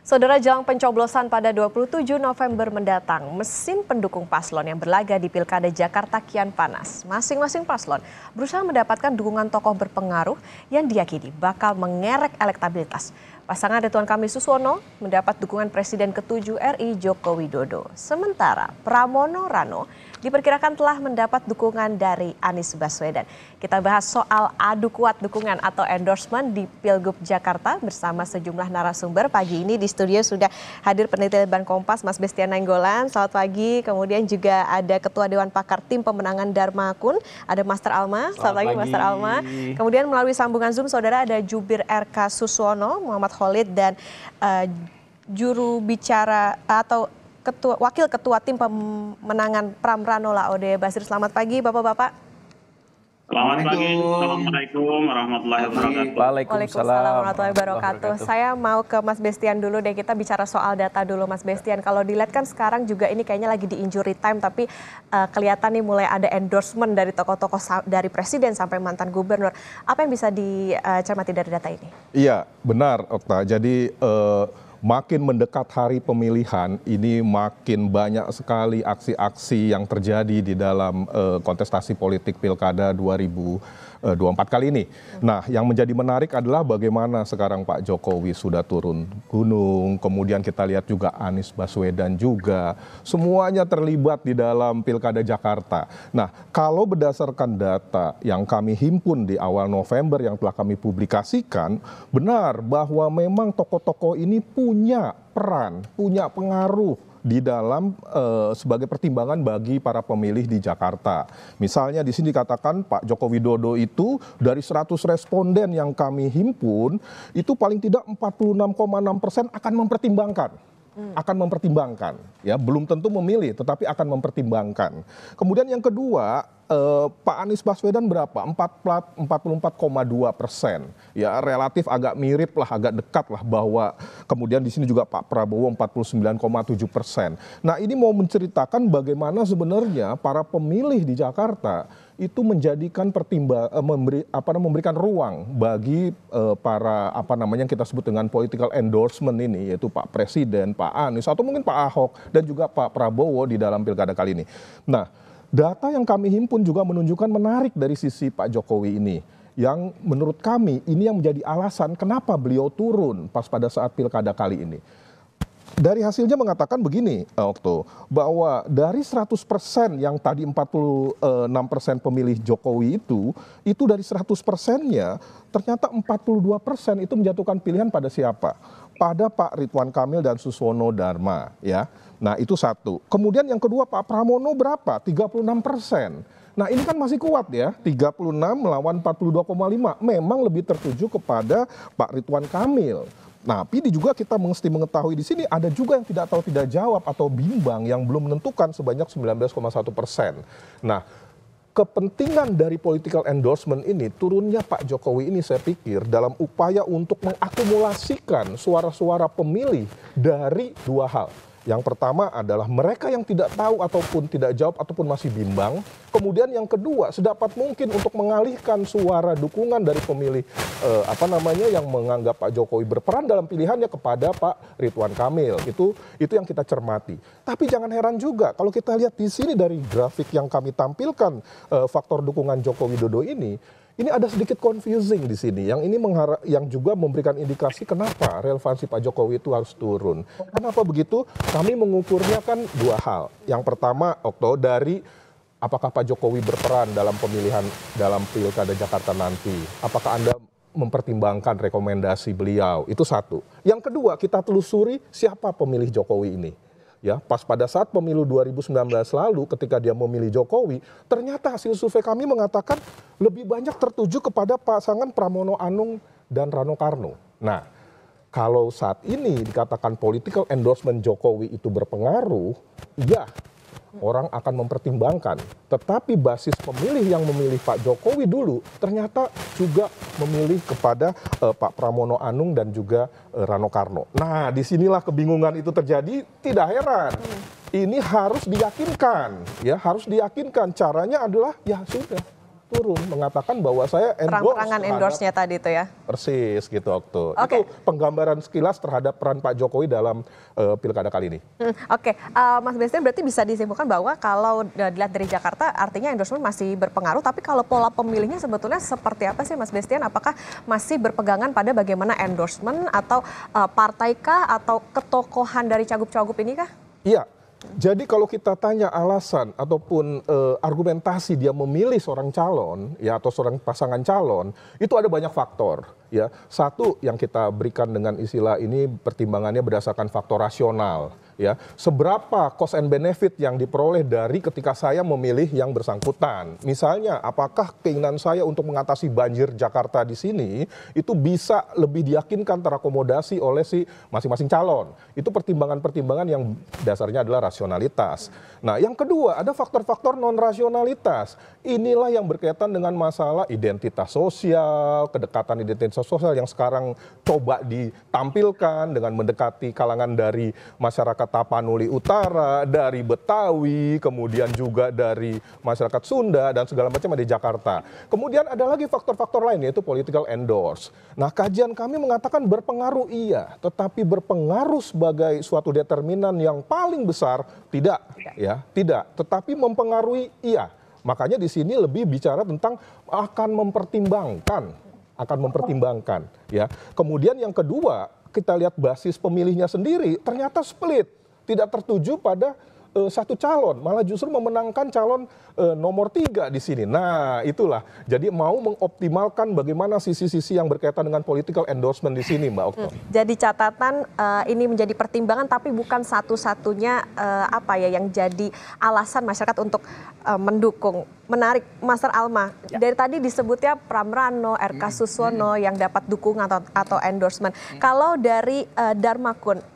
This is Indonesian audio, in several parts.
Saudara, jelang pencoblosan pada 27 November mendatang, mesin pendukung paslon yang berlaga di Pilkada Jakarta kian panas. Masing-masing paslon berusaha mendapatkan dukungan tokoh berpengaruh yang diyakini bakal mengerek elektabilitas. Pasangan Ridwan Kamil Suswono mendapat dukungan Presiden ke-7 RI Joko Widodo. Sementara Pramono Rano diperkirakan telah mendapat dukungan dari Anies Baswedan. Kita bahas soal adu kuat dukungan atau endorsement di Pilgub Jakarta bersama sejumlah narasumber. Pagi ini di studio sudah hadir peneliti Litbang Kompas Mas Bestian Nainggolan. Selamat pagi. Kemudian juga ada Ketua Dewan Pakar Tim Pemenangan Dharma Kun, ada Master Alma. Selamat pagi Master Alma. Kemudian melalui sambungan Zoom saudara ada Jubir RK Suswono, Muhammad Khalid, dan juru bicara atau Wakil Ketua Tim Pemenangan Pram Rano Laode Basir. Selamat pagi Bapak-Bapak. Selamat pagi. Assalamualaikum warahmatullahi wabarakatuh. Waalaikumsalam warahmatullahi wabarakatuh. Saya mau ke Mas Bestian dulu deh, kita bicara soal data dulu Mas Bestian. Kalau dilihat kan sekarang juga ini kayaknya lagi di injury time, tapi kelihatan nih mulai ada endorsement dari tokoh-tokoh dari presiden sampai mantan gubernur. Apa yang bisa dicermati dari data ini? Iya benar Okta, jadi makin mendekat hari pemilihan, ini makin banyak sekali aksi-aksi yang terjadi di dalam kontestasi politik Pilkada 2024 kali ini. Nah, yang menjadi menarik adalah bagaimana sekarang Pak Jokowi sudah turun gunung, kemudian kita lihat juga Anies Baswedan juga, semuanya terlibat di dalam Pilkada Jakarta. Nah, kalau berdasarkan data yang kami himpun di awal November yang telah kami publikasikan, benar bahwa memang tokoh-tokoh ini punya peran, punya pengaruh di dalam sebagai pertimbangan bagi para pemilih di Jakarta. Misalnya di sini dikatakan Pak Joko Widodo itu dari 100 responden yang kami himpun, itu paling tidak 46,6% akan mempertimbangkan. Akan mempertimbangkan, ya belum tentu memilih, tetapi akan mempertimbangkan. Kemudian yang kedua, Pak Anies Baswedan berapa? 44,2%, ya relatif agak mirip lah, agak dekat lah bahwa kemudian di sini juga Pak Prabowo 49,7%. Nah ini mau menceritakan bagaimana sebenarnya para pemilih di Jakarta itu menjadikan memberikan ruang bagi para yang kita sebut dengan political endorsement ini, yaitu Pak Presiden, Pak Anies, atau mungkin Pak Ahok dan juga Pak Prabowo di dalam pilkada kali ini. Nah, data yang kami himpun juga menunjukkan menarik dari sisi Pak Jokowi ini, yang menurut kami ini yang menjadi alasan kenapa beliau turun pas pada saat pilkada kali ini. Dari hasilnya mengatakan begini, Okto, bahwa dari 100% yang tadi 46% pemilih Jokowi itu dari 100%-nya ternyata 42% itu menjatuhkan pilihan pada siapa? Pada Pak Ridwan Kamil dan Suswono Dharma, ya. Nah, itu satu. Kemudian yang kedua Pak Pramono berapa? 36%. Nah, ini kan masih kuat ya, 36 melawan 42,5. Memang lebih tertuju kepada Pak Ridwan Kamil. Nah, tapi juga kita mesti mengetahui di sini ada juga yang tidak tahu tidak jawab atau bimbang yang belum menentukan sebanyak 19,1%. Nah, kepentingan dari political endorsement ini, turunnya Pak Jokowi ini saya pikir dalam upaya untuk mengakumulasikan suara-suara pemilih dari dua hal. Yang pertama adalah mereka yang tidak tahu ataupun tidak jawab ataupun masih bimbang. Kemudian yang kedua, sedapat mungkin untuk mengalihkan suara dukungan dari pemilih yang menganggap Pak Jokowi berperan dalam pilihannya kepada Pak Ridwan Kamil. Itu yang kita cermati. Tapi jangan heran juga kalau kita lihat di sini dari grafik yang kami tampilkan faktor dukungan Joko Widodo ini ada sedikit confusing di sini. Yang juga memberikan indikasi kenapa relevansi Pak Jokowi itu harus turun. Kenapa begitu? Kami mengukurnya kan dua hal. Yang pertama, Okto, dari apakah Pak Jokowi berperan dalam pemilihan dalam Pilkada Jakarta nanti? Apakah Anda mempertimbangkan rekomendasi beliau? Itu satu. Yang kedua, kita telusuri siapa pemilih Jokowi ini. Ya, pas pada saat pemilu 2019 lalu ketika dia memilih Jokowi, ternyata hasil survei kami mengatakan lebih banyak tertuju kepada pasangan Pramono Anung dan Rano Karno. Nah, kalau saat ini dikatakan political endorsement Jokowi itu berpengaruh, ya orang akan mempertimbangkan. Tetapi basis pemilih yang memilih Pak Jokowi dulu ternyata juga memilih kepada Pak Pramono Anung dan juga Rano Karno. Nah, disinilah kebingungan itu terjadi. Tidak heran. Ini harus diyakinkan, ya harus diyakinkan. Caranya adalah ya sudah. turun mengatakan bahwa saya Terang-terangan endorse-nya tadi itu ya. Persis gitu waktu. Oke. Itu penggambaran sekilas terhadap peran Pak Jokowi dalam pilkada kali ini. Oke, Mas Bestian berarti bisa disimpulkan bahwa kalau dilihat dari Jakarta artinya endorsement masih berpengaruh, tapi kalau pola pemilihnya sebetulnya seperti apa sih Mas Bestian? Apakah masih berpegangan pada bagaimana endorsement atau partai kah atau ketokohan dari cagup-cagup ini kah? Iya. Jadi kalau kita tanya alasan ataupun argumentasi dia memilih seorang calon ya atau seorang pasangan calon, itu ada banyak faktor ya. Satu yang kita berikan dengan istilah ini pertimbangannya berdasarkan faktor rasional ya. Seberapa cost and benefit yang diperoleh dari ketika saya memilih yang bersangkutan. Misalnya apakah keinginan saya untuk mengatasi banjir Jakarta di sini itu bisa lebih diyakinkan terakomodasi oleh si masing-masing calon. Itu pertimbangan-pertimbangan yang dasarnya adalah rasionalitas. Nah, yang kedua ada faktor-faktor non-rasionalitas. Inilah yang berkaitan dengan masalah identitas sosial, kedekatan identitas sosial yang sekarang coba ditampilkan dengan mendekati kalangan dari masyarakat Tapanuli Utara, dari Betawi, kemudian juga dari masyarakat Sunda dan segala macam di Jakarta. Kemudian ada lagi faktor-faktor lain yaitu political endorse. Nah, kajian kami mengatakan berpengaruh iya, tetapi berpengaruh sebagai suatu determinan yang paling besar tidak ya, tidak, tetapi mempengaruhi iya. Makanya di sini lebih bicara tentang akan mempertimbangkan ya. Kemudian yang kedua, kita lihat basis pemilihnya sendiri ternyata split, tidak tertuju pada satu calon, malah justru memenangkan calon nomor 3 di sini. Nah, itulah. Jadi mau mengoptimalkan bagaimana sisi-sisi yang berkaitan dengan political endorsement di sini, Mbak Okto. Jadi catatan ini menjadi pertimbangan tapi bukan satu-satunya apa ya yang jadi alasan masyarakat untuk mendukung. Menarik, Mas Alma. Ya. Dari tadi disebutnya Pramrano, RK Suswono yang dapat dukungan atau endorsement. Kalau dari Darmakun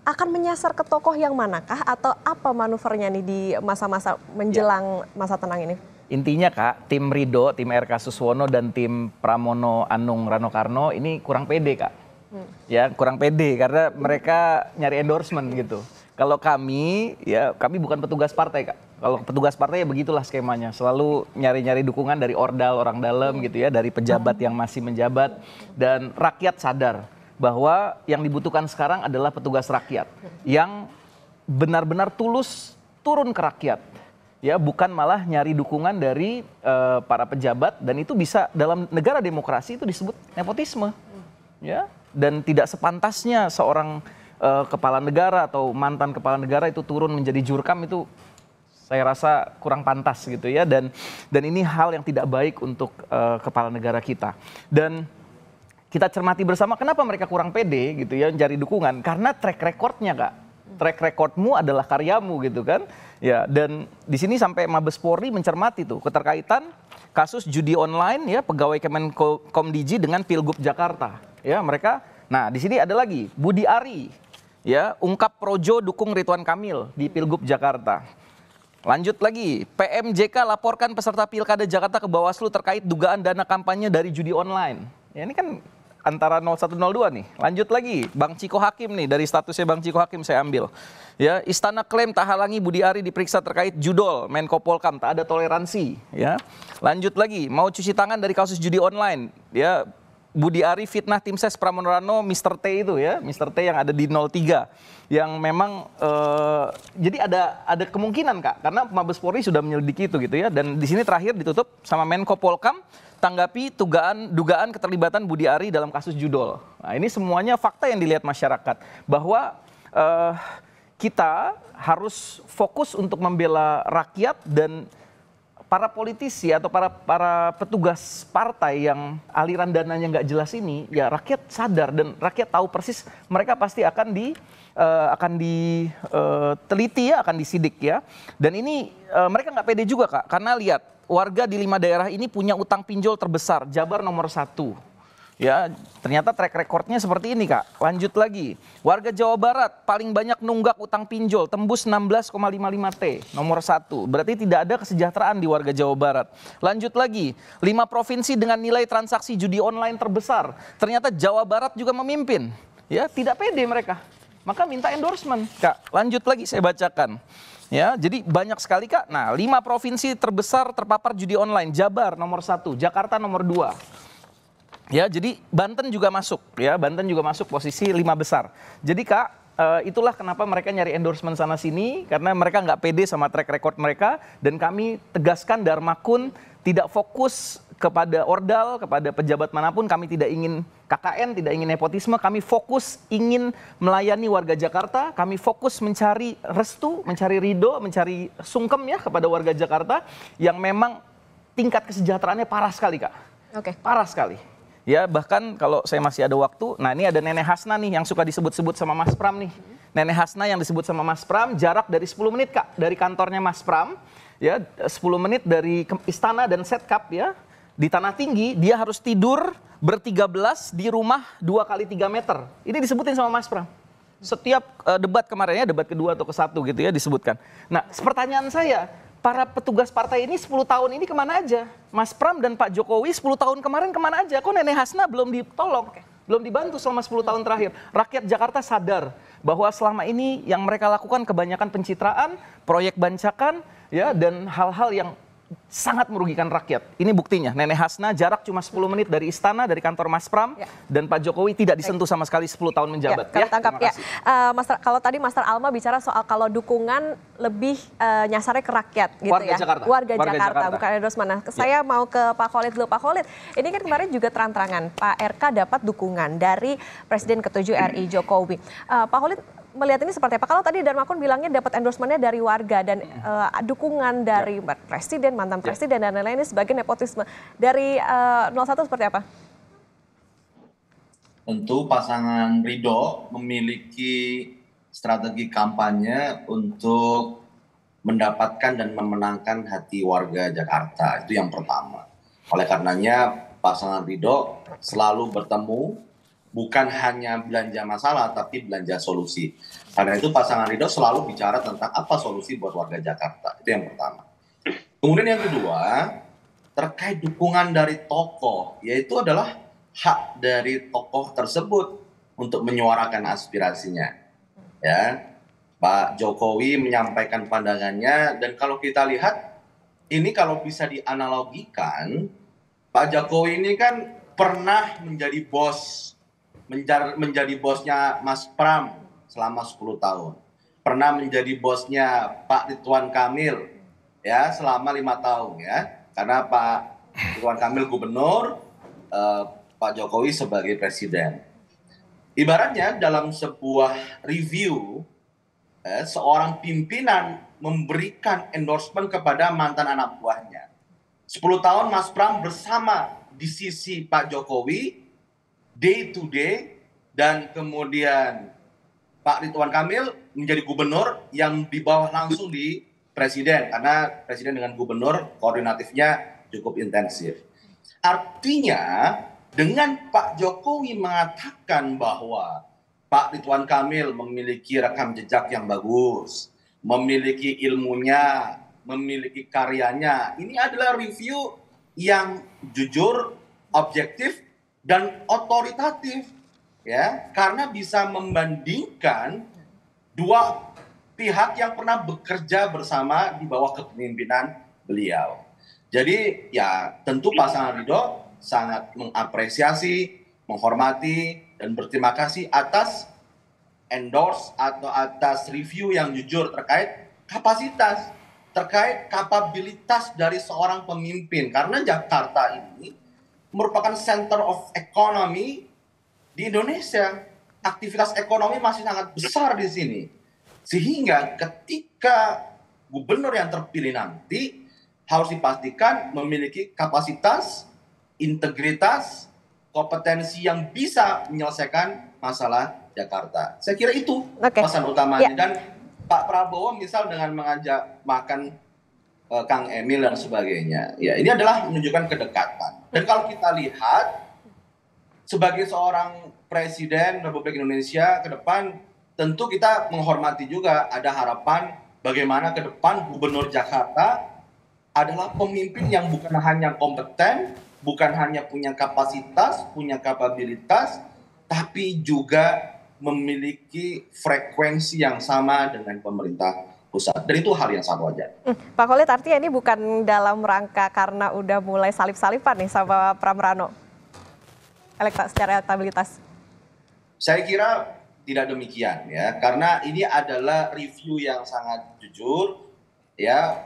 akan menyasar ke tokoh yang manakah atau apa manuvernya nih di masa-masa menjelang masa tenang ini? Intinya Kak, tim Ridho, tim RK Suswono dan tim Pramono Anung Rano Karno ini kurang pede Kak. Ya kurang pede karena mereka nyari endorsement gitu. Kalau kami, ya kami bukan petugas partai Kak. Kalau petugas partai ya begitulah skemanya. Selalu nyari-nyari dukungan dari ordal, orang dalam gitu ya, dari pejabat yang masih menjabat. Dan rakyat sadar bahwa yang dibutuhkan sekarang adalah petugas rakyat yang benar-benar tulus turun ke rakyat, ya bukan malah nyari dukungan dari para pejabat, dan itu bisa dalam negara demokrasi itu disebut nepotisme, ya, dan tidak sepantasnya seorang kepala negara atau mantan kepala negara itu turun menjadi jurkam, itu saya rasa kurang pantas gitu ya, dan ini hal yang tidak baik untuk kepala negara kita. Dan kita cermati bersama kenapa mereka kurang pede gitu ya mencari dukungan, karena track recordnya Kak. Track recordmu adalah karyamu gitu kan. Ya, dan di sini sampai Mabes Polri mencermati tuh keterkaitan kasus judi online ya pegawai Kemenkomdigi dengan Pilgub Jakarta. Ya, mereka. Nah, di sini ada lagi Budi Ari ya ungkap projo dukung Ridwan Kamil di Pilgub Jakarta. Lanjut lagi, PMJK laporkan peserta Pilkada Jakarta ke Bawaslu terkait dugaan dana kampanye dari judi online. Ya, ini kan antara 0102 nih. Lanjut lagi, Bang Ciko Hakim nih, dari statusnya Bang Ciko Hakim saya ambil. Ya, Istana klaim tak halangi Budi Ari diperiksa terkait judol, Menko Polkam tak ada toleransi, ya. Lanjut lagi, mau cuci tangan dari kasus judi online, ya. Budi Ari fitnah tim ses Pramono Rano, Mr. T itu ya, Mr. T yang ada di 03, yang memang jadi ada kemungkinan Kak, karena Mabes Polri sudah menyelidiki itu gitu ya, dan di sini terakhir ditutup sama Menko Polkam tanggapi dugaan keterlibatan Budi Ari dalam kasus judol. Nah, ini semuanya fakta yang dilihat masyarakat bahwa kita harus fokus untuk membela rakyat, dan para politisi atau para petugas partai yang aliran dananya nggak jelas ini, ya rakyat sadar dan rakyat tahu persis mereka pasti akan diteliti ya, akan disidik ya. Dan ini mereka nggak pede juga Kak, karena lihat warga di 5 daerah ini punya utang pinjol terbesar, Jabar nomor 1. Ya, ternyata track recordnya seperti ini Kak. Lanjut lagi, warga Jawa Barat paling banyak nunggak utang pinjol, tembus 16,55 T, nomor 1. Berarti tidak ada kesejahteraan di warga Jawa Barat. Lanjut lagi, 5 provinsi dengan nilai transaksi judi online terbesar. Ternyata Jawa Barat juga memimpin. Ya, tidak pede mereka. Maka minta endorsement Kak. Lanjut lagi saya bacakan. Ya, jadi banyak sekali Kak. Nah, 5 provinsi terbesar terpapar judi online. Jabar nomor 1, Jakarta nomor 2. Ya, jadi Banten juga masuk. Ya, Banten juga masuk posisi 5 besar. Jadi Kak, itulah kenapa mereka nyari endorsement sana sini, karena mereka nggak pede sama track record mereka, dan kami tegaskan Dharma Kun tidak fokus kepada ordal, kepada pejabat manapun. Kami tidak ingin KKN, tidak ingin nepotisme, kami fokus ingin melayani warga Jakarta, kami fokus mencari restu, mencari ridho, mencari sungkem ya kepada warga Jakarta yang memang tingkat kesejahteraannya parah sekali Kak. Oke. Parah sekali. Ya, bahkan kalau saya masih ada waktu, nah ini ada Nenek Hasna nih yang suka disebut-sebut sama Mas Pram nih. Nenek Hasna yang disebut sama Mas Pram, jarak dari 10 menit Kak, dari kantornya Mas Pram, ya 10 menit dari istana dan setkap ya. Di Tanah Tinggi, dia harus tidur ber-13 di rumah 2 kali 3 meter. Ini disebutin sama Mas Pram. Setiap debat kemarin ya, debat kedua atau ke-1 gitu ya disebutkan. Nah, pertanyaan saya, para petugas partai ini 10 tahun ini kemana aja? Mas Pram dan Pak Jokowi 10 tahun kemarin kemana aja? Kok Nenek Hasna belum ditolong? Belum dibantu selama 10 tahun terakhir. Rakyat Jakarta sadar bahwa selama ini yang mereka lakukan kebanyakan pencitraan, proyek bancakan, ya, dan hal-hal yang sangat merugikan rakyat. Ini buktinya, Nenek Hasna jarak cuma 10 menit dari istana, dari kantor Mas Pram, dan Pak Jokowi tidak disentuh sama sekali 10 tahun menjabat. Ya, tangkap ya. Kalau tadi Master Alma bicara soal kalau dukungan lebih nyasarnya ke rakyat gitu Warga ya. Jakarta. Warga Jakarta, bukan endorsement. Nah, saya mau ke Pak Khalid dulu. Pak Khalid, ini kan kemarin juga terang-terangan Pak RK dapat dukungan dari Presiden ke-7 RI Jokowi. Pak Khalid melihat ini seperti apa? Kalau tadi Dharma Kun bilangnya dapat endorsementnya dari warga dan dukungan dari presiden, mantan presiden dan lain-lain ini sebagai nepotisme. Dari 01 seperti apa? Tentu pasangan Ridho memiliki strategi kampanye untuk mendapatkan dan memenangkan hati warga Jakarta. Itu yang pertama. Oleh karenanya pasangan Ridho selalu bertemu, bukan hanya belanja masalah, tapi belanja solusi. Karena itu pasangan Ridho selalu bicara tentang apa solusi buat warga Jakarta. Itu yang pertama. Kemudian yang kedua, terkait dukungan dari tokoh, yaitu adalah hak dari tokoh tersebut untuk menyuarakan aspirasinya. Ya, Pak Jokowi menyampaikan pandangannya, dan kalau kita lihat, ini kalau bisa dianalogikan, Pak Jokowi ini kan pernah menjadi bosnya Mas Pram selama 10 tahun. Pernah menjadi bosnya Pak Ridwan Kamil ya selama 5 tahun ya. Karena Pak Ridwan Kamil gubernur, Pak Jokowi sebagai presiden. Ibaratnya dalam sebuah review, seorang pimpinan memberikan endorsement kepada mantan anak buahnya. 10 tahun Mas Pram bersama di sisi Pak Jokowi, day to day, dan kemudian Pak Ridwan Kamil menjadi gubernur yang di bawah langsung di presiden, karena presiden dengan gubernur koordinatifnya cukup intensif. Artinya dengan Pak Jokowi mengatakan bahwa Pak Ridwan Kamil memiliki rekam jejak yang bagus, memiliki ilmunya, memiliki karyanya, ini adalah review yang jujur, objektif, dan otoritatif ya, karena bisa membandingkan dua pihak yang pernah bekerja bersama di bawah kepemimpinan beliau. Jadi ya tentu pasangan Ridho sangat mengapresiasi, menghormati, dan berterima kasih atas endorse atau atas review yang jujur terkait kapasitas, terkait kapabilitas dari seorang pemimpin, karena Jakarta ini merupakan center of economy di Indonesia. Aktivitas ekonomi masih sangat besar di sini. Sehingga ketika gubernur yang terpilih nanti harus dipastikan memiliki kapasitas, integritas, kompetensi yang bisa menyelesaikan masalah Jakarta. Saya kira itu pesan utamanya. Dan Pak Prabowo misal dengan mengajak makan Kang Emil dan sebagainya, ya ini adalah menunjukkan kedekatan. Dan kalau kita lihat sebagai seorang presiden Republik Indonesia ke depan, tentu kita menghormati juga, ada harapan bagaimana ke depan gubernur Jakarta adalah pemimpin yang bukan hanya kompeten, bukan hanya punya kapasitas, punya kapabilitas, tapi juga memiliki frekuensi yang sama dengan pemerintah pusat. Dan itu hal yang sangat wajar. Pak Khalid, artinya ini bukan dalam rangka karena udah mulai salip-salipan nih sama Pram Rano secara elektabilitas? Saya kira tidak demikian ya, karena ini adalah review yang sangat jujur, ya,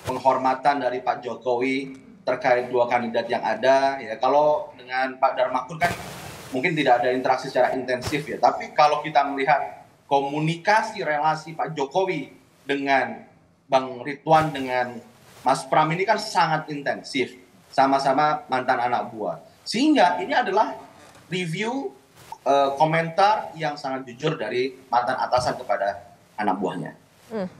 penghormatan dari Pak Jokowi terkait dua kandidat yang ada. Ya, kalau dengan Pak Darmakur kan mungkin tidak ada interaksi secara intensif ya, tapi kalau kita melihat komunikasi relasi Pak Jokowi dengan Bang Ridwan dengan Mas Pram ini kan sangat intensif, sama-sama mantan anak buah. Sehingga ini adalah review komentar yang sangat jujur dari mantan atasan kepada anak buahnya.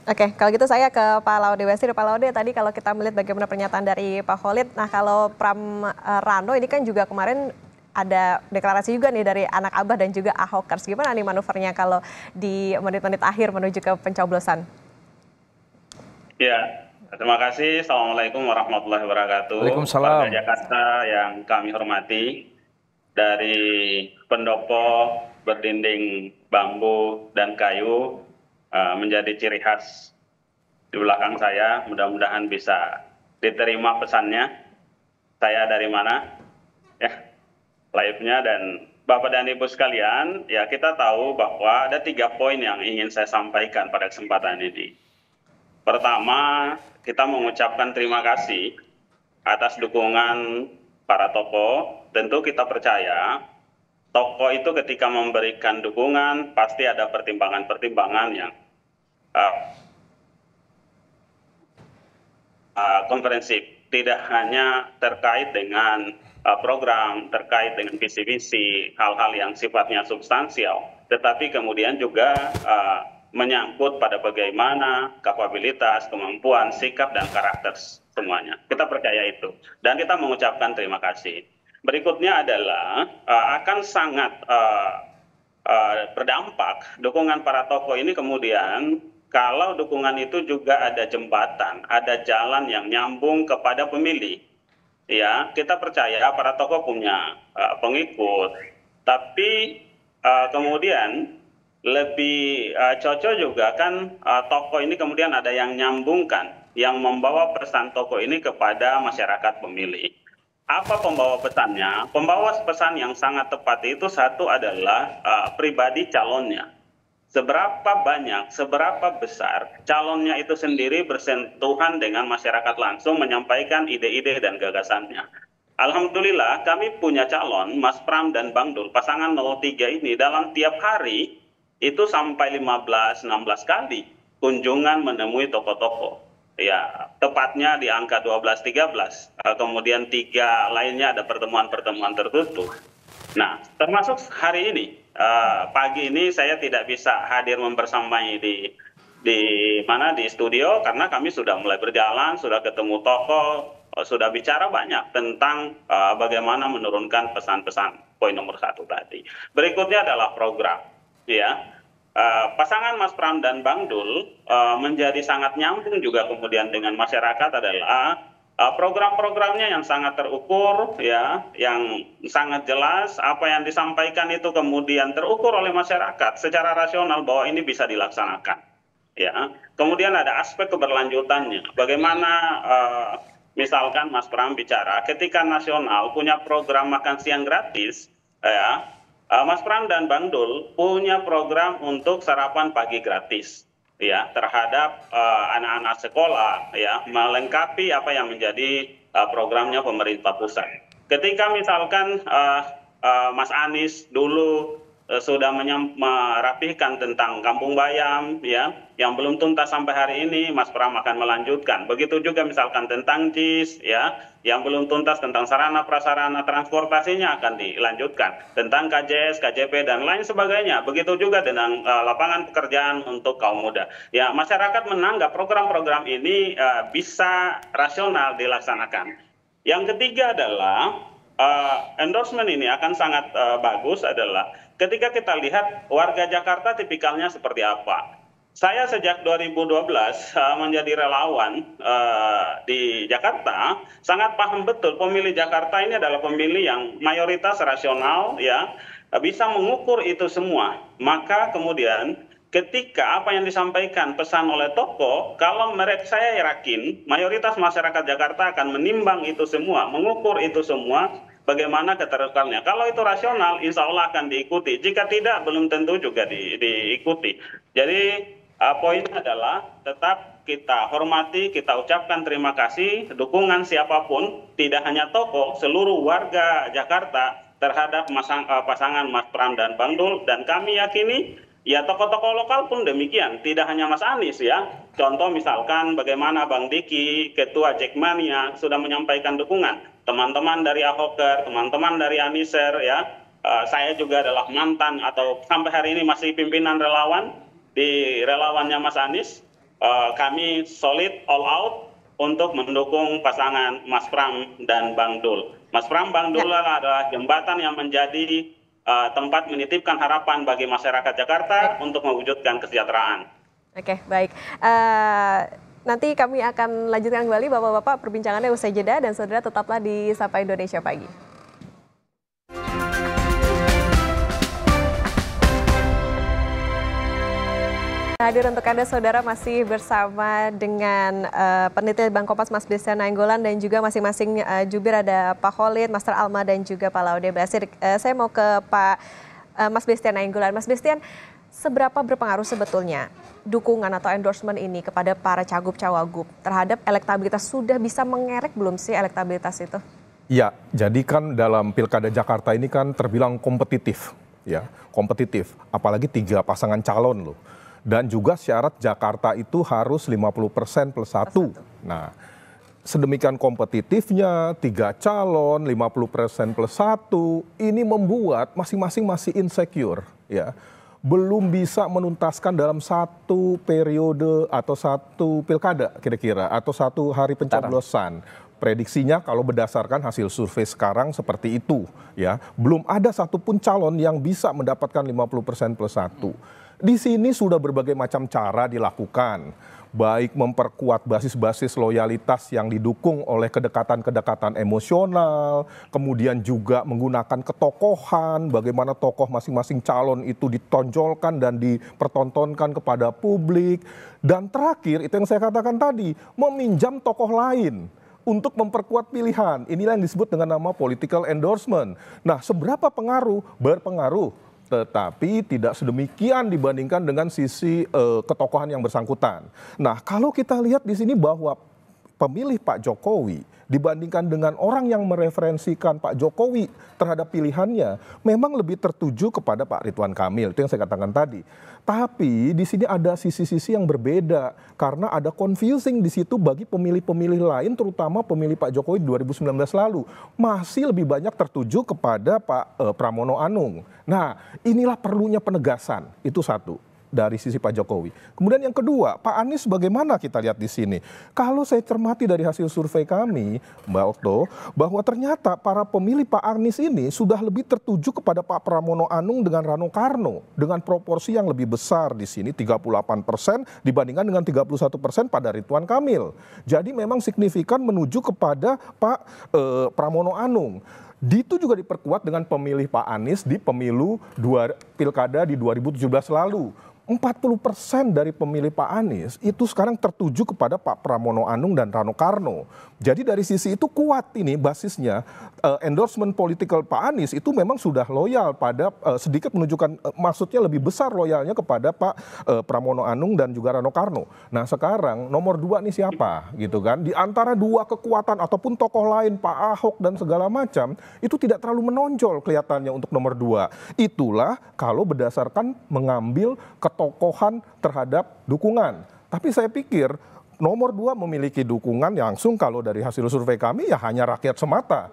Oke, kalau gitu saya ke Pak Laude Wesir. Pak Laude, tadi kalau kita melihat bagaimana pernyataan dari Pak Khalid, nah kalau Pram Rano ini kan juga kemarin ada deklarasi juga nih dari anak Abah dan juga Ahokers. Gimana nih manuvernya kalau di menit-menit akhir menuju ke pencoblosan? Ya, terima kasih. Assalamualaikum warahmatullahi wabarakatuh. Waalaikumsalam. Warga Jakarta yang kami hormati, dari pendopo berdinding bambu dan kayu menjadi ciri khas di belakang saya. Mudah-mudahan bisa diterima pesannya. Saya dari mana? Ya, live-nya. Dan Bapak dan Ibu sekalian, ya kita tahu bahwa ada 3 poin yang ingin saya sampaikan pada kesempatan ini. Pertama, kita mengucapkan terima kasih atas dukungan para tokoh. Tentu kita percaya tokoh itu ketika memberikan dukungan pasti ada pertimbangan-pertimbangan yang komprehensif, tidak hanya terkait dengan program, terkait dengan visi-visi, hal-hal yang sifatnya substansial, tetapi kemudian juga menyangkut pada bagaimana kapabilitas, kemampuan, sikap, dan karakter semuanya. Kita percaya itu. Dan kita mengucapkan terima kasih. Berikutnya adalah akan sangat berdampak dukungan para tokoh ini kemudian kalau dukungan itu juga ada jembatan, ada jalan yang nyambung kepada pemilih. Ya, kita percaya para tokoh punya pengikut, tapi kemudian lebih cocok juga kan tokoh ini kemudian ada yang nyambungkan, yang membawa pesan tokoh ini kepada masyarakat pemilih. Apa pembawa pesannya? Pembawa pesan yang sangat tepat itu satu adalah pribadi calonnya. Seberapa banyak, seberapa besar calonnya itu sendiri bersentuhan dengan masyarakat langsung menyampaikan ide-ide dan gagasannya. Alhamdulillah kami punya calon, Mas Pram dan Bang Dul, pasangan 03 ini dalam tiap hari itu sampai 15-16 kali kunjungan menemui tokoh-tokoh. Ya, tepatnya di angka 12-13. Kemudian 3 lainnya ada pertemuan-pertemuan tertutup. Nah, termasuk hari ini, pagi ini saya tidak bisa hadir membersamai di studio karena kami sudah mulai berjalan, sudah ketemu tokoh, sudah bicara banyak tentang bagaimana menurunkan pesan-pesan poin nomor 1 tadi. Berikutnya adalah program, ya. Pasangan Mas Pram dan Bang Dul menjadi sangat nyambung juga kemudian dengan masyarakat adalah program-programnya yang sangat terukur, ya, yang sangat jelas, apa yang disampaikan itu kemudian terukur oleh masyarakat secara rasional bahwa ini bisa dilaksanakan. Ya, kemudian ada aspek keberlanjutannya. Bagaimana misalkan Mas Pram bicara ketika nasional punya program makan siang gratis, ya. Mas Pram dan Bang Dul punya program untuk sarapan pagi gratis, ya, terhadap anak-anak sekolah, ya, melengkapi apa yang menjadi programnya pemerintah pusat. Ketika misalkan Mas Anies dulu sudah merapihkan tentang Kampung Bayam, ya, yang belum tuntas sampai hari ini, Mas Pram akan melanjutkan. Begitu juga misalkan tentang JIS, ya, yang belum tuntas tentang sarana prasarana transportasinya akan dilanjutkan. Tentang KJS, KJP, dan lain sebagainya. Begitu juga dengan lapangan pekerjaan untuk kaum muda. Ya, masyarakat menanggap program-program ini bisa rasional dilaksanakan. Yang ketiga adalah endorsement ini akan sangat bagus adalah ketika kita lihat warga Jakarta tipikalnya seperti apa. Saya sejak 2012 menjadi relawan di Jakarta, sangat paham betul pemilih Jakarta ini adalah pemilih yang mayoritas rasional, ya, bisa mengukur itu semua. Maka kemudian ketika apa yang disampaikan pesan oleh tokoh, kalau mereka, saya yakin mayoritas masyarakat Jakarta akan menimbang itu semua, mengukur itu semua, bagaimana keteruskannya. Kalau itu rasional, insya Allah akan diikuti. Jika tidak, belum tentu juga diikuti. Jadi poinnya adalah tetap kita hormati, kita ucapkan terima kasih, dukungan siapapun, tidak hanya tokoh, seluruh warga Jakarta terhadap pasangan Mas Pram dan Bang Dul, dan kami yakini ya tokoh-tokoh lokal pun demikian, tidak hanya Mas Anies ya. Contoh misalkan bagaimana Bang Diki, Ketua Jackmania sudah menyampaikan dukungan. Teman-teman dari Ahoker, teman-teman dari Aniser ya. Saya juga adalah mantan atau sampai hari ini masih pimpinan relawan di relawannya Mas Anies. Kami solid all out untuk mendukung pasangan Mas Pram dan Bang Dul. Mas Pram, Bang Dul adalah jembatan yang menjadi tempat menitipkan harapan bagi masyarakat Jakarta untuk mewujudkan kesejahteraan. Oke, baik. Nanti kami akan lanjutkan kembali Bapak-Bapak perbincangannya usai jeda, dan saudara tetaplah di Sapa Indonesia Pagi. Hadir untuk Anda saudara, masih bersama dengan peneliti Litbang Kompas Mas Bestian Nainggolan, dan juga masing-masing jubir ada Pak Khalid, Master Alma, dan juga Pak Laude Basir. Saya mau ke Pak Mas Bestian Nainggolan. Mas Bestian, seberapa berpengaruh sebetulnya dukungan atau endorsement ini kepada para cagup-cawagup terhadap elektabilitas? Sudah bisa mengerek belum sih elektabilitas itu? Ya, jadi kan dalam Pilkada Jakarta ini kan terbilang kompetitif, ya, kompetitif. Apalagi 3 pasangan calon loh. Dan juga syarat Jakarta itu harus 50% plus 1. Nah, sedemikian kompetitifnya, 3 calon, 50% plus 1, ini membuat masing-masing masih insecure, ya. Belum bisa menuntaskan dalam 1 periode atau 1 pilkada kira-kira, atau 1 hari pencoblosan. Prediksinya kalau berdasarkan hasil survei sekarang seperti itu, ya. Belum ada satupun calon yang bisa mendapatkan 50% plus 1. Di sini sudah berbagai macam cara dilakukan, baik memperkuat basis-basis loyalitas yang didukung oleh kedekatan-kedekatan emosional, kemudian juga menggunakan ketokohan, bagaimana tokoh masing-masing calon itu ditonjolkan dan dipertontonkan kepada publik. Dan terakhir, itu yang saya katakan tadi, meminjam tokoh lain untuk memperkuat pilihan. Inilah yang disebut dengan nama political endorsement. Nah, seberapa pengaruh? Berpengaruh. Tetapi tidak sedemikian dibandingkan dengan sisi ketokohan yang bersangkutan. Nah, kalau kita lihat di sini bahwa pemilih Pak Jokowi dibandingkan dengan orang yang mereferensikan Pak Jokowi terhadap pilihannya, memang lebih tertuju kepada Pak Ridwan Kamil. Itu yang saya katakan tadi. Tapi di sini ada sisi-sisi yang berbeda karena ada confusing di situ bagi pemilih-pemilih lain, terutama pemilih Pak Jokowi 2019 lalu masih lebih banyak tertuju kepada Pak Pramono Anung. Nah, inilah perlunya penegasan, itu satu dari sisi Pak Jokowi. Kemudian yang kedua, Pak Anies bagaimana kita lihat di sini? Kalau saya cermati dari hasil survei kami, Mbak Okto, bahwa ternyata para pemilih Pak Anies ini sudah lebih tertuju kepada Pak Pramono Anung dengan Rano Karno dengan proporsi yang lebih besar di sini 38% dibandingkan dengan 31% pada Ridwan Kamil. Jadi memang signifikan menuju kepada Pak Pramono Anung. Itu juga diperkuat dengan pemilih Pak Anies di pemilu pilkada di 2017 lalu. 40% dari pemilih Pak Anies itu sekarang tertuju kepada Pak Pramono Anung dan Rano Karno. Jadi dari sisi itu kuat ini basisnya, endorsement political Pak Anies itu memang sudah loyal pada sedikit menunjukkan maksudnya lebih besar loyalnya kepada Pak Pramono Anung dan juga Rano Karno. Nah sekarang nomor 2 nih siapa gitu kan? Di antara 2 kekuatan ataupun tokoh lain Pak Ahok dan segala macam itu tidak terlalu menonjol kelihatannya untuk nomor 2. Itulah kalau berdasarkan mengambil ketokohan terhadap dukungan. Tapi saya pikir nomor 2 memiliki dukungan langsung kalau dari hasil survei kami ya hanya rakyat semata.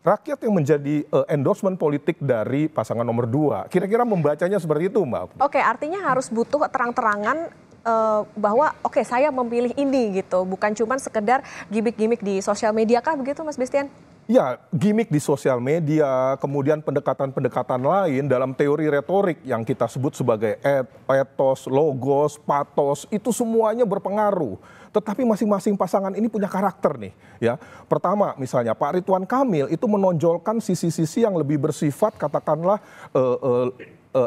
Rakyat yang menjadi endorsement politik dari pasangan nomor 2. Kira-kira membacanya seperti itu, Mbak. Oke, artinya harus butuh terang-terangan bahwa oke, saya memilih ini gitu. Bukan cuma sekedar gimmick-gimmick di sosial media kah begitu, Mas Bestian? Ya, gimmick di sosial media, kemudian pendekatan-pendekatan lain dalam teori retorik yang kita sebut sebagai ethos, logos, pathos, itu semuanya berpengaruh. Tetapi masing-masing pasangan ini punya karakter nih, ya. Pertama, misalnya Pak Ridwan Kamil itu menonjolkan sisi-sisi yang lebih bersifat katakanlah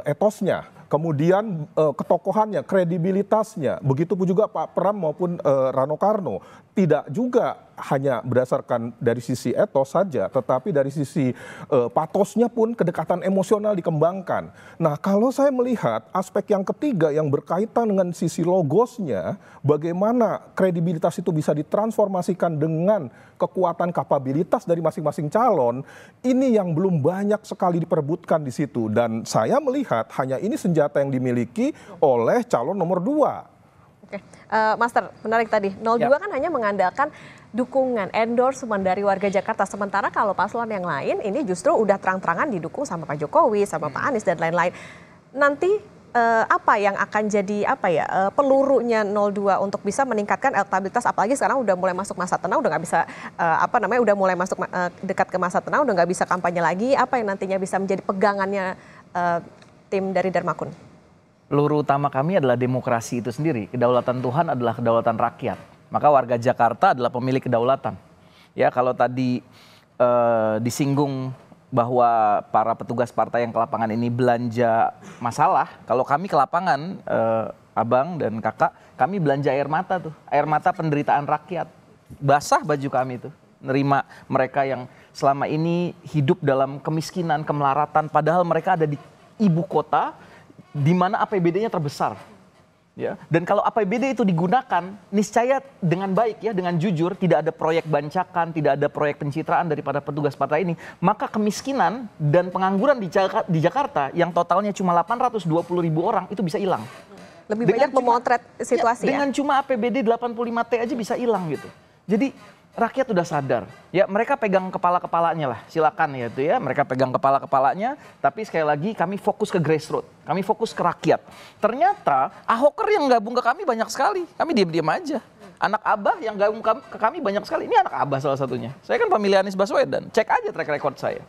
ethosnya. kemudian ketokohannya, kredibilitasnya, begitu pun juga Pak Pram maupun Rano Karno, tidak juga hanya berdasarkan dari sisi etos saja, tetapi dari sisi patosnya pun kedekatan emosional dikembangkan. Nah, kalau saya melihat aspek yang ketiga yang berkaitan dengan sisi logosnya, bagaimana kredibilitas itu bisa ditransformasikan dengan kekuatan kapabilitas dari masing-masing calon, ini yang belum banyak sekali diperebutkan di situ. Dan saya melihat hanya ini senjata yang dimiliki oleh calon nomor 2. Oke, Master, menarik tadi. 02 kan hanya mengandalkan dukungan, endorsement dari warga Jakarta. Sementara kalau paslon yang lain ini justru udah terang-terangan didukung sama Pak Jokowi, sama Pak Anies dan lain-lain. Nanti apa yang akan jadi pelurunya 02 untuk bisa meningkatkan elektabilitas, apalagi sekarang udah mulai masuk masa tenang, udah nggak bisa udah mulai masuk dekat ke masa tenang, udah nggak bisa kampanye lagi. Apa yang nantinya bisa menjadi pegangannya tim dari Dharma Kun? Peluru utama kami adalah demokrasi itu sendiri. Kedaulatan Tuhan adalah kedaulatan rakyat. Maka warga Jakarta adalah pemilik kedaulatan. Ya, kalau tadi disinggung bahwa para petugas partai yang ke lapangan ini belanja masalah, kalau kami ke lapangan, Abang dan Kakak, kami belanja air mata tuh. Air mata penderitaan rakyat. Basah baju kami tuh. Nerima mereka yang selama ini hidup dalam kemiskinan, kemelaratan, padahal mereka ada di ibu kota, di mana APBD-nya terbesar, ya. Dan kalau APBD itu digunakan, niscaya dengan baik, ya, dengan jujur, tidak ada proyek bancakan, tidak ada proyek pencitraan daripada petugas partai ini, maka kemiskinan dan pengangguran di Jakarta yang totalnya cuma 820.000 orang itu bisa hilang. Lebih banyak memotret situasi, dengan cuma APBD 85T aja bisa hilang gitu. Jadi rakyat udah sadar, ya, mereka pegang kepala-kepalanya lah, silakan ya itu ya, mereka pegang kepala-kepalanya, tapi sekali lagi kami fokus ke grassroots, kami fokus ke rakyat. Ternyata Ahoker yang gabung ke kami banyak sekali, kami diam-diam aja. Anak Abah yang gabung ke kami banyak sekali, ini anak Abah salah satunya. Saya kan pemilih Anies Baswedan, cek aja track record saya.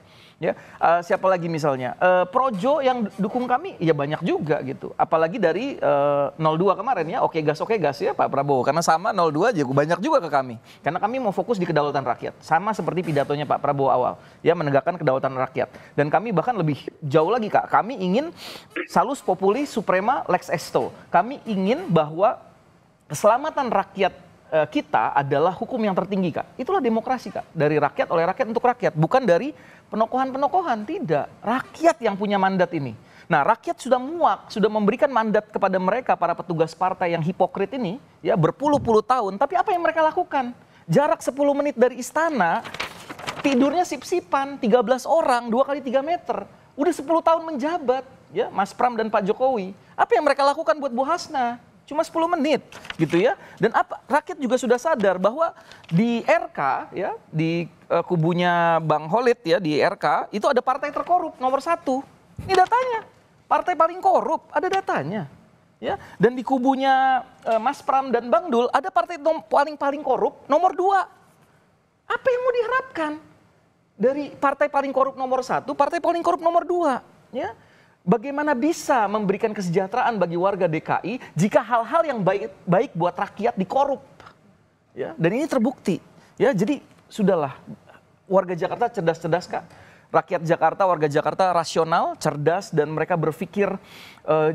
Ya, siapa lagi misalnya, Projo yang dukung kami, ya banyak juga gitu. Apalagi dari 02 kemarin ya, oke gas ya Pak Prabowo. Karena sama 02 juga banyak juga ke kami. Karena kami mau fokus di kedaulatan rakyat. Sama seperti pidatonya Pak Prabowo awal, ya, menegakkan kedaulatan rakyat. Dan kami bahkan lebih jauh lagi, Kak. Kami ingin salus populi suprema lex esto. Kami ingin bahwa keselamatan rakyat kita adalah hukum yang tertinggi, Kak. Itulah demokrasi, Kak. Dari rakyat, oleh rakyat, untuk rakyat. Bukan dari penokohan-penokohan, tidak. Rakyat yang punya mandat ini. Nah, rakyat sudah muak, sudah memberikan mandat kepada mereka, para petugas partai yang hipokrit ini, ya, berpuluh-puluh tahun. Tapi apa yang mereka lakukan? Jarak 10 menit dari istana, tidurnya sip-sipan, 13 orang, 2 kali 3 meter. Udah 10 tahun menjabat, ya, Mas Pram dan Pak Jokowi. Apa yang mereka lakukan buat Bu Hasna? Cuma 10 menit gitu ya. Dan rakyat juga sudah sadar bahwa di RK, ya, di kubunya Bang Holid, ya, di RK itu ada partai terkorup nomor 1. Ini datanya. Partai paling korup, ada datanya. Ya, dan di kubunya Mas Pram dan Bang Dul ada partai paling korup nomor 2. Apa yang mau diharapkan dari partai paling korup nomor 1, partai paling korup nomor 2, ya? Bagaimana bisa memberikan kesejahteraan bagi warga DKI jika hal-hal yang baik buat rakyat dikorup, ya? Dan ini terbukti, ya. Jadi sudahlah, warga Jakarta cerdas-cerdas, Kak. Rakyat Jakarta, warga Jakarta rasional, cerdas, dan mereka berpikir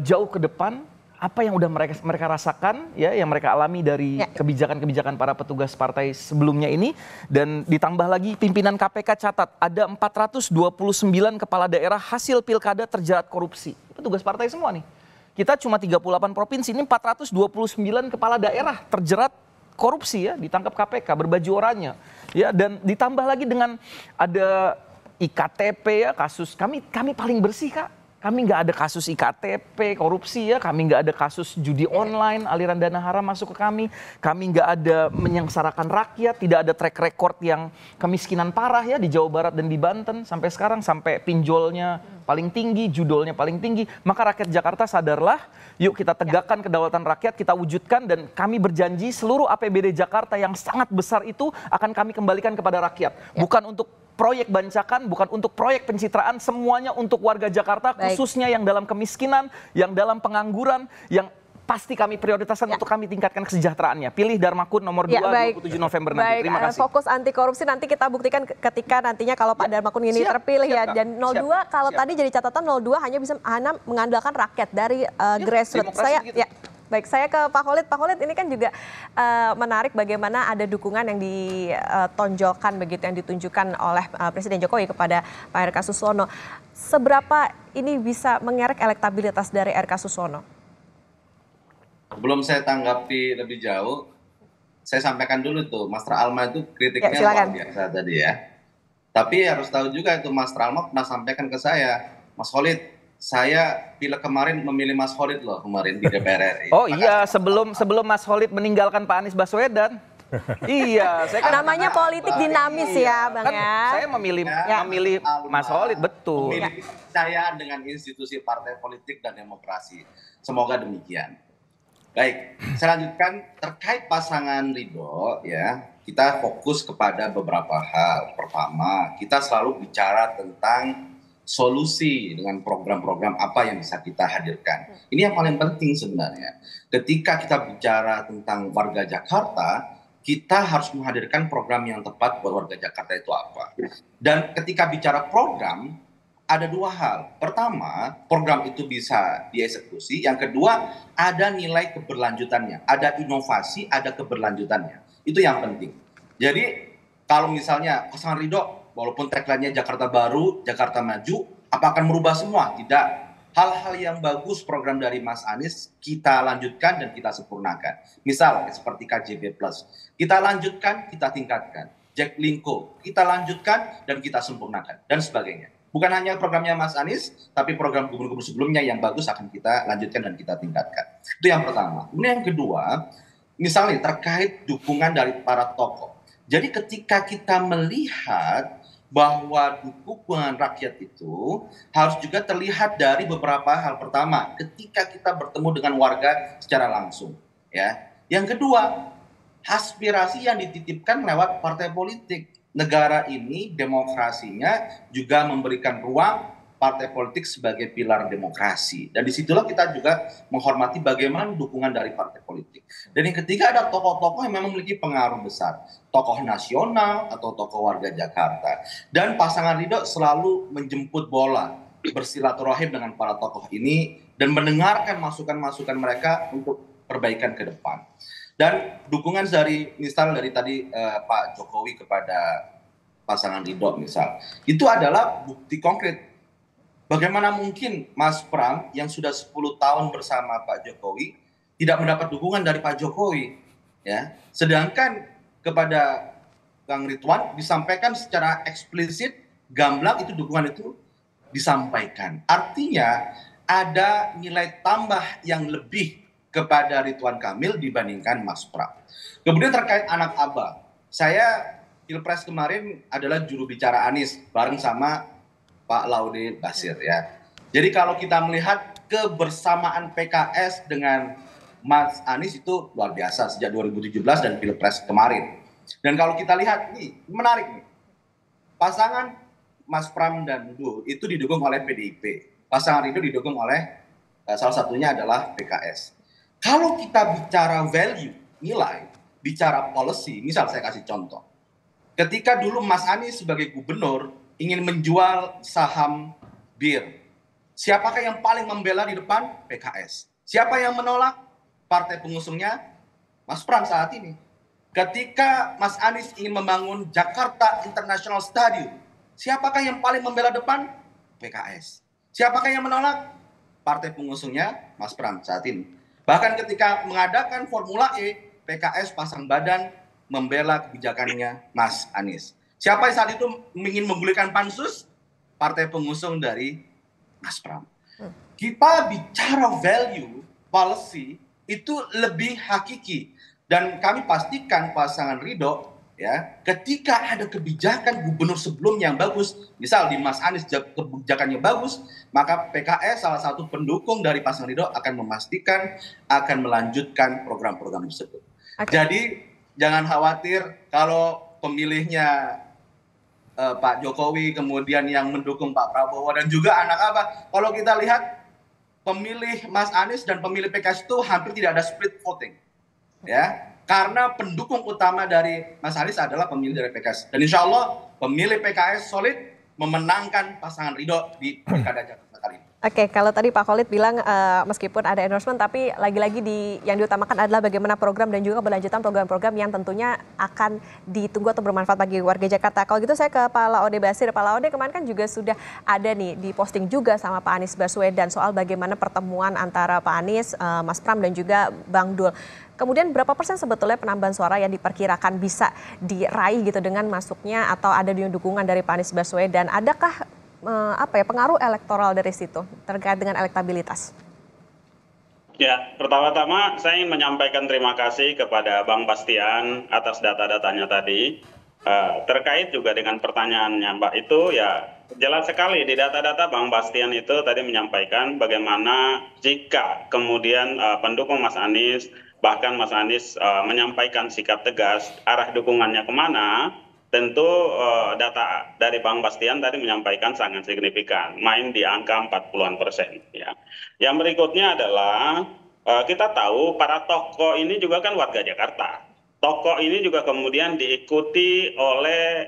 jauh ke depan. Apa yang udah mereka rasakan, ya, yang mereka alami dari kebijakan-kebijakan para petugas partai sebelumnya ini, dan ditambah lagi pimpinan KPK catat ada 429 kepala daerah hasil pilkada terjerat korupsi. Petugas partai semua nih. Kita cuma 38 provinsi, ini 429 kepala daerah terjerat korupsi, ya, ditangkap KPK berbaju oranye, ya, dan ditambah lagi dengan ada IKTP, ya, kasus kami paling bersih, Kak. Kami nggak ada kasus IKTP, korupsi, ya. Kami nggak ada kasus judi online, aliran dana haram masuk ke kami. Kami nggak ada menyengsarakan rakyat, tidak ada track record yang kemiskinan parah, ya, di Jawa Barat dan di Banten sampai sekarang, sampai pinjolnya paling tinggi, judolnya paling tinggi. Maka rakyat Jakarta sadarlah, yuk kita tegakkan kedaulatan rakyat, kita wujudkan, dan kami berjanji seluruh APBD Jakarta yang sangat besar itu akan kami kembalikan kepada rakyat. Bukan untuk proyek bancakan, bukan untuk proyek pencitraan, semuanya untuk warga Jakarta, khususnya yang dalam kemiskinan, yang dalam pengangguran, yang pasti kami prioritaskan untuk kami tingkatkan kesejahteraannya. Pilih Darmakun nomor 2 27 November nanti. Terima kasih. Fokus anti korupsi nanti kita buktikan ketika nantinya kalau Pak Darmakun ini terpilih ya. Dan 02 kalau tadi jadi catatan 02 hanya bisa mengandalkan rakyat dari grassroots. Baik, saya ke Pak Khalid. Pak Khalid, ini kan juga menarik bagaimana ada dukungan yang ditonjolkan begitu, yang ditunjukkan oleh Presiden Jokowi kepada Pak RK Suswono. Seberapa ini bisa mengerek elektabilitas dari RK Suswono? Belum saya tanggapi lebih jauh, saya sampaikan dulu tuh, Mas Alma itu kritiknya luar biasa tadi ya. Tapi harus tahu juga itu Mas Alma pernah sampaikan ke saya, Mas Khalid, saya pilek kemarin memilih Mas Khalid loh kemarin di DPR RI. Oh iya, sebelum Mas Khalid meninggalkan Pak Anies Baswedan. Iya, saya kan namanya politik dinamis ya, Bang kan ya. Saya memilih Mas Khalid, betul. Memilih kepercayaan dengan institusi partai politik dan demokrasi. Semoga demikian. Baik, saya lanjutkan terkait pasangan Ridho ya. Kita fokus kepada beberapa hal. Pertama, kita selalu bicara tentang solusi dengan program-program apa yang bisa kita hadirkan. Ini yang paling penting sebenarnya. Ketika kita bicara tentang warga Jakarta, kita harus menghadirkan program yang tepat buat warga Jakarta itu apa. Dan ketika bicara program, ada dua hal. Pertama, program itu bisa dieksekusi. Yang kedua, ada nilai keberlanjutannya. Ada inovasi, ada keberlanjutannya. Itu yang penting. Jadi, kalau misalnya pasangan Ridho, walaupun tagline-nya Jakarta Baru, Jakarta Maju, apa akan merubah semua? Tidak. Hal-hal yang bagus program dari Mas Anies kita lanjutkan dan kita sempurnakan. Misal seperti KJB+. Kita lanjutkan, kita tingkatkan. Jaklingko, kita lanjutkan dan kita sempurnakan. Dan sebagainya. Bukan hanya programnya Mas Anies, tapi program gubernur-gubernur sebelumnya yang bagus akan kita lanjutkan dan kita tingkatkan. Itu yang pertama. Kemudian yang kedua, misalnya terkait dukungan dari para tokoh. Jadi ketika kita melihat bahwa dukungan rakyat itu harus juga terlihat dari beberapa hal. Pertama, ketika kita bertemu dengan warga secara langsung, ya. Yang kedua, aspirasi yang dititipkan lewat partai politik. Negara ini demokrasinya juga memberikan ruang partai politik sebagai pilar demokrasi. Dan disitulah kita juga menghormati bagaimana dukungan dari partai politik. Dan yang ketiga ada tokoh-tokoh yang memang memiliki pengaruh besar. Tokoh nasional atau tokoh warga Jakarta. Dan pasangan Ridho selalu menjemput bola, bersilaturahim dengan para tokoh ini, dan mendengarkan masukan-masukan mereka untuk perbaikan ke depan. Dan dukungan dari tadi Pak Jokowi kepada pasangan Ridho misal, itu adalah bukti konkret. Bagaimana mungkin Mas Pram yang sudah 10 tahun bersama Pak Jokowi tidak mendapat dukungan dari Pak Jokowi, ya? Sedangkan kepada Kang Ridwan disampaikan secara eksplisit, gamblang itu dukungan itu disampaikan. Artinya ada nilai tambah yang lebih kepada Ridwan Kamil dibandingkan Mas Pram. Kemudian terkait anak abang, saya Pilpres kemarin adalah juru bicara Anies bareng sama Pak Laude Basir ya. Jadi kalau kita melihat kebersamaan PKS dengan Mas Anies itu luar biasa sejak 2017 dan Pilpres kemarin. Dan kalau kita lihat nih, menarik nih. Pasangan Mas Pram dan Dul itu didukung oleh PDIP. Pasangan itu didukung oleh salah satunya adalah PKS. Kalau kita bicara value, nilai, bicara policy, misal saya kasih contoh. Ketika dulu Mas Anies sebagai gubernur ingin menjual saham BIR. Siapakah yang paling membela di depan? PKS. Siapa yang menolak? Partai pengusungnya Mas Pram saat ini. Ketika Mas Anies ingin membangun Jakarta International Stadium, siapakah yang paling membela depan? PKS. Siapakah yang menolak? Partai pengusungnya Mas Pram saat ini. Bahkan ketika mengadakan Formula E, PKS pasang badan membela kebijakannya Mas Anies. Siapa yang saat itu ingin menggulirkan pansus? Partai pengusung dari Mas Pram. Kita bicara value, policy, itu lebih hakiki. Dan kami pastikan pasangan Ridho, ya, ketika ada kebijakan gubernur sebelumnya yang bagus, misal di Mas Anies kebijakannya bagus, maka PKS salah satu pendukung dari pasangan Ridho akan memastikan, akan melanjutkan program-program tersebut. Jadi jangan khawatir kalau pemilihnya Pak Jokowi kemudian yang mendukung Pak Prabowo dan juga anak abah. Kalau kita lihat pemilih Mas Anies dan pemilih PKS itu hampir tidak ada split voting. Ya, karena pendukung utama dari Mas Anies adalah pemilih dari PKS. Dan insya Allah pemilih PKS solid memenangkan pasangan Ridho di Pilkada Jakarta kali ini. Oke, kalau tadi Pak Khalid bilang meskipun ada endorsement, tapi lagi-lagi yang diutamakan adalah bagaimana program dan juga berlanjutan program-program yang tentunya akan ditunggu atau bermanfaat bagi warga Jakarta. Kalau gitu saya ke Pak Laode Basir. Pak Laode, kemarin kan juga sudah ada nih di posting juga sama Pak Anies Baswedan soal bagaimana pertemuan antara Pak Anies, Mas Pram dan juga Bang Dul. Kemudian berapa persen sebetulnya penambahan suara yang diperkirakan bisa diraih gitu dengan masuknya atau ada dukungan dari Pak Anies Baswedan? Adakah pengaruh elektoral dari situ terkait dengan elektabilitas? Ya, pertama-tama saya ingin menyampaikan terima kasih kepada Bang Bastian atas data-datanya tadi. Terkait juga dengan pertanyaannya Mbak, itu ya jelas sekali di data-data Bang Bastian itu tadi menyampaikan bagaimana jika kemudian pendukung Mas Anies, bahkan Mas Anies menyampaikan sikap tegas arah dukungannya kemana, tentu data dari Bang Bastian tadi menyampaikan sangat signifikan, main di angka 40-an%. Ya. Yang berikutnya adalah kita tahu para tokoh ini juga kan warga Jakarta. Tokoh ini juga kemudian diikuti oleh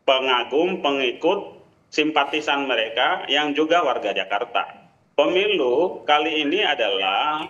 pengagum, pengikut, simpatisan mereka yang juga warga Jakarta. Pemilu kali ini adalah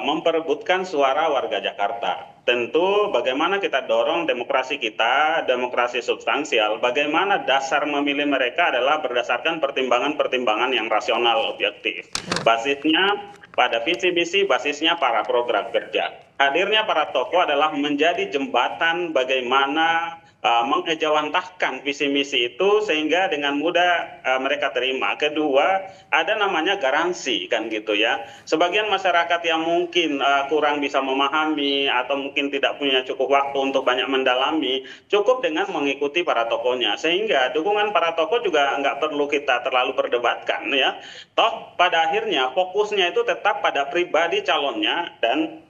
memperebutkan suara warga Jakarta. Tentu bagaimana kita dorong demokrasi kita, demokrasi substansial, bagaimana dasar memilih mereka adalah berdasarkan pertimbangan-pertimbangan yang rasional, objektif. Basisnya pada visi misi, basisnya para program kerja. Hadirnya para tokoh adalah menjadi jembatan bagaimana mengejawantahkan visi misi itu sehingga dengan mudah mereka terima. Kedua, ada namanya garansi kan gitu ya. Sebagian masyarakat yang mungkin kurang bisa memahami atau mungkin tidak punya cukup waktu untuk banyak mendalami, cukup dengan mengikuti para tokohnya. Sehingga dukungan para tokoh juga nggak perlu kita terlalu perdebatkan ya. Toh pada akhirnya fokusnya itu tetap pada pribadi calonnya dan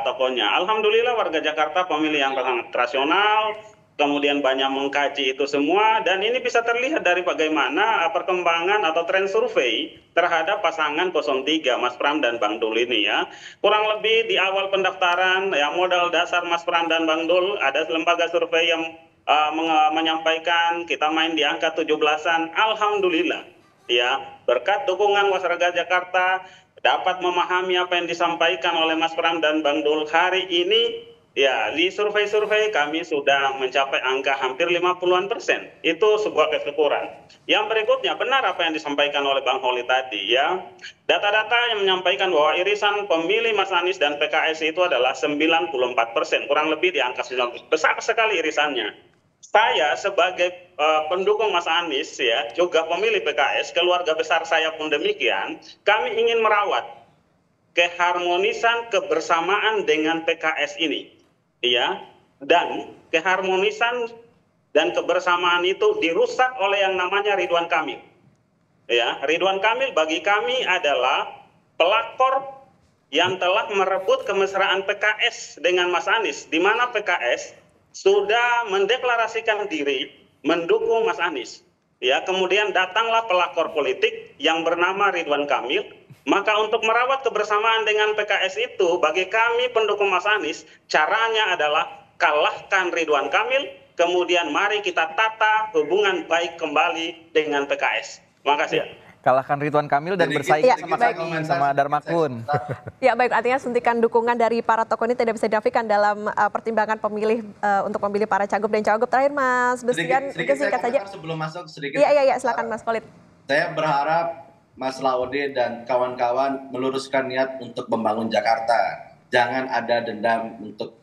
tokohnya. Alhamdulillah warga Jakarta pemilih yang sangat rasional, kemudian banyak mengkaji itu semua, dan ini bisa terlihat dari bagaimana perkembangan atau tren survei terhadap pasangan 03 Mas Pram dan Bang Dul ini ya. Kurang lebih di awal pendaftaran ya, modal dasar Mas Pram dan Bang Dul ada lembaga survei yang menyampaikan kita main di angka 17-an. Alhamdulillah ya, berkat dukungan masyarakat Jakarta dapat memahami apa yang disampaikan oleh Mas Pram dan Bang Dul hari ini. Ya, di survei-survei kami sudah mencapai angka hampir 50-an%. Itu sebuah kesyukuran. Yang berikutnya, benar apa yang disampaikan oleh Bang Khalid tadi ya. Data-data yang menyampaikan bahwa irisan pemilih Mas Anies dan PKS itu adalah 94%. Kurang lebih di angka 90%. Besar sekali irisannya. Saya sebagai pendukung Mas Anies ya, juga pemilih PKS, keluarga besar saya pun demikian, kami ingin merawat keharmonisan kebersamaan dengan PKS ini. Ya, dan keharmonisan dan kebersamaan itu dirusak oleh yang namanya Ridwan Kamil. Ya, Ridwan Kamil bagi kami adalah pelakor yang telah merebut kemesraan PKS dengan Mas Anies, di mana PKS sudah mendeklarasikan diri mendukung Mas Anies. Ya, kemudian datanglah pelakor politik yang bernama Ridwan Kamil. Maka untuk merawat kebersamaan dengan PKS itu, bagi kami pendukung Mas Anies, caranya adalah kalahkan Ridwan Kamil, kemudian mari kita tata hubungan baik kembali dengan PKS. Terima kasih. Ya, kalahkan Ridwan Kamil dan bersaing sama Darmakun. Ya baik, artinya suntikan dukungan dari para tokoh ini tidak bisa dinafikan dalam pertimbangan pemilih untuk memilih para cagup dan cawagup. Terakhir Mas Bastian, singkat saja. Sebelum masuk sedikit. Iya, silakan Mas Khalid. Saya berharap Mas Laode dan kawan-kawan meluruskan niat untuk membangun Jakarta. Jangan ada dendam untuk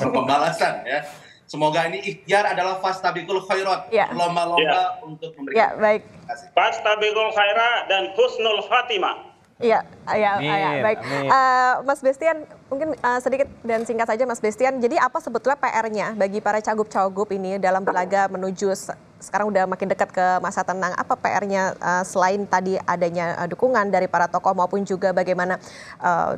pembalasan ya. Semoga ini ikhtiar adalah fastabiqul khairat. Ya. Lomba-lomba untuk memberikan. Ya, baik. Fastabiqul khairat dan husnul khatimah. Iya, baik. Mas Bastian, mungkin sedikit dan singkat saja Mas Bastian. Jadi apa sebetulnya PR-nya bagi para cagup-cawagup ini dalam berlaga menuju sekarang udah makin dekat ke masa tenang? Apa PR-nya selain tadi adanya dukungan dari para tokoh maupun juga bagaimana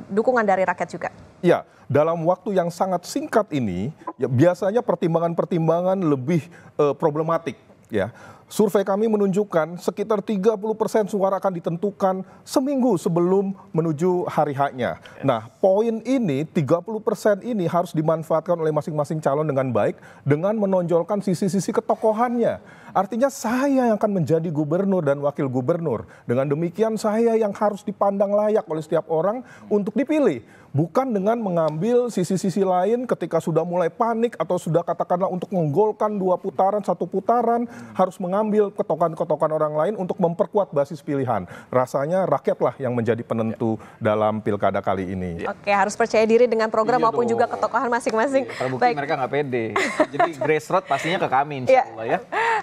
dukungan dari rakyat juga? Ya, dalam waktu yang sangat singkat ini, ya biasanya pertimbangan-pertimbangan lebih problematik. Ya, Survei kami menunjukkan sekitar 30% suara akan ditentukan seminggu sebelum menuju hari H-nya. Nah, poin ini 30% ini harus dimanfaatkan oleh masing-masing calon dengan baik dengan menonjolkan sisi-sisi ketokohannya. Artinya saya yang akan menjadi gubernur dan wakil gubernur. Dengan demikian saya yang harus dipandang layak oleh setiap orang untuk dipilih. Bukan dengan mengambil sisi-sisi lain ketika sudah mulai panik atau sudah katakanlah untuk menggolkan 2 putaran, 1 putaran, harus mengambil ketokohan-ketokohan orang lain untuk memperkuat basis pilihan. Rasanya rakyatlah yang menjadi penentu dalam pilkada kali ini. Oke, harus percaya diri dengan program maupun juga ketokohan masing-masing. Terbukti mereka nggak pede. Jadi grassroots pastinya ke kami insya Allah ya.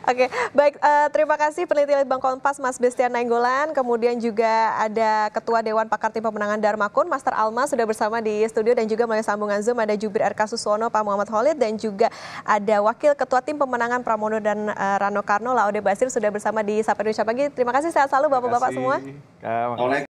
Oke, baik. Terima kasih peneliti Litbang Kompas Mas Bestian Nainggolan. Kemudian juga ada Ketua Dewan Pakar Tim Pemenangan Darmakun, Master Alma sudah bersama di studio dan juga melalui sambungan Zoom ada Jubir RK Suswono, Pak Muhammad Khalid dan juga ada Wakil Ketua Tim Pemenangan Pramono dan Rano Karno, Laude Basir sudah bersama di Sapa Indonesia Pagi. Terima kasih, sehat selalu Bapak-Bapak semua.